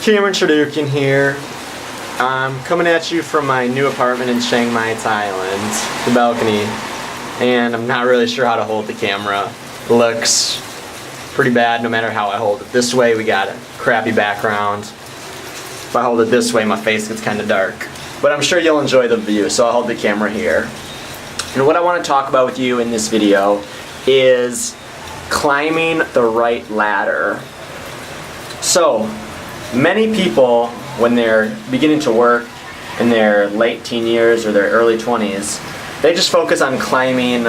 Cameron Chardukian here. I'm coming at you from my new apartment in Chiang Mai, Thailand, the balcony, and I'm not really sure how to hold the camera. It looks pretty bad no matter how I hold it. This way we got a crappy background. If I hold it this way, my face gets kind of dark. But I'm sure you'll enjoy the view, so I'll hold the camera here. And what I want to talk about with you in this video is climbing the right ladder. So, many people, when they're beginning to work in their late teen years or their early 20s, they just focus on climbing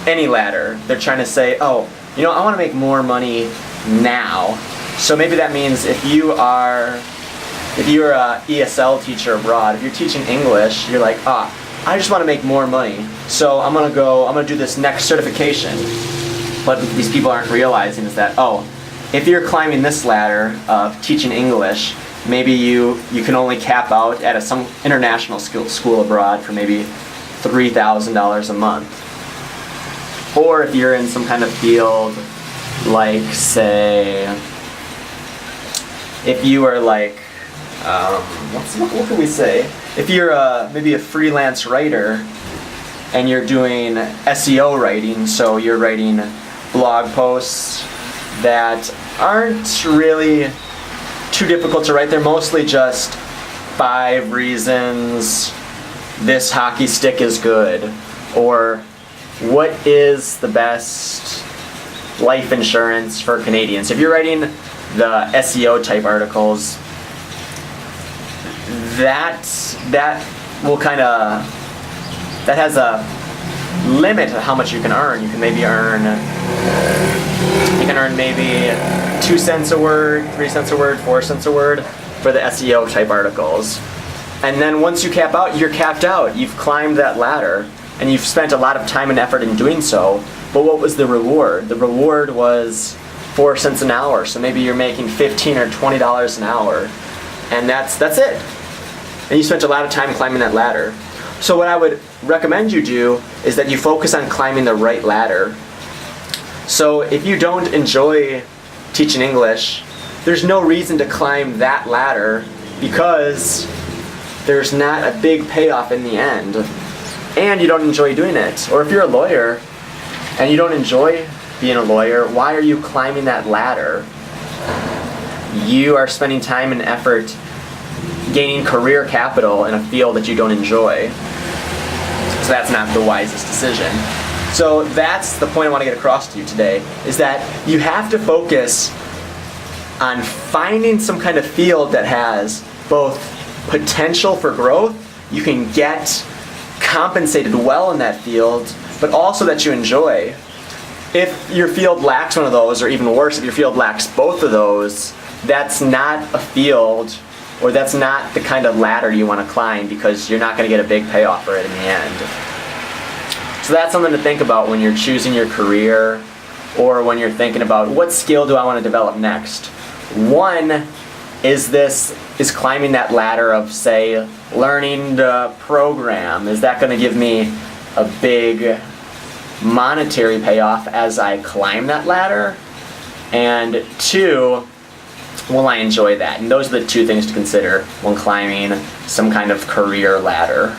any ladder. They're trying to say, oh, you know, I want to make more money now. So maybe that means if you're a ESL teacher abroad, if you're teaching English, you're like, I just want to make more money. So I'm gonna do this next certification. What these people aren't realizing is that, if you're climbing this ladder of teaching English, maybe you can only cap out at some international school abroad for maybe $3,000 a month. Or if you're in some kind of field, like say, if you are like, what can we say? If you're maybe a freelance writer and you're doing SEO writing, so you're writing blog posts that aren't really too difficult to write. They're mostly just 5 reasons this hockey stick is good, or what is the best life insurance for Canadians. If you're writing the SEO type articles, that has a limit of how much you can earn. You can maybe earn maybe 2 cents a word, 3 cents a word, 4 cents a word for the SEO type articles. And then once you cap out, you're capped out. You've climbed that ladder and you've spent a lot of time and effort in doing so. But what was the reward? The reward was 4 cents an hour. So maybe you're making $15 or $20 an hour. And that's it. And you spent a lot of time climbing that ladder. So what I would recommend you do is that you focus on climbing the right ladder. So if you don't enjoy teaching English, there's no reason to climb that ladder because there's not a big payoff in the end. And you don't enjoy doing it. Or if you're a lawyer and you don't enjoy being a lawyer, why are you climbing that ladder? You are spending time and effort gaining career capital in a field that you don't enjoy. So that's not the wisest decision. So that's the point I want to get across to you today, is that you have to focus on finding some kind of field that has both potential for growth, you can get compensated well in that field, but also that you enjoy. If your field lacks one of those, or even worse, if your field lacks both of those, that's not a field, or that's not the kind of ladder you want to climb, because you're not going to get a big payoff for it in the end. So that's something to think about when you're choosing your career, or when you're thinking about what skill do I want to develop next. One is climbing that ladder of, say, learning the program. Is that going to give me a big monetary payoff as I climb that ladder? And 2, will I enjoy that? And those are the 2 things to consider when climbing some kind of career ladder.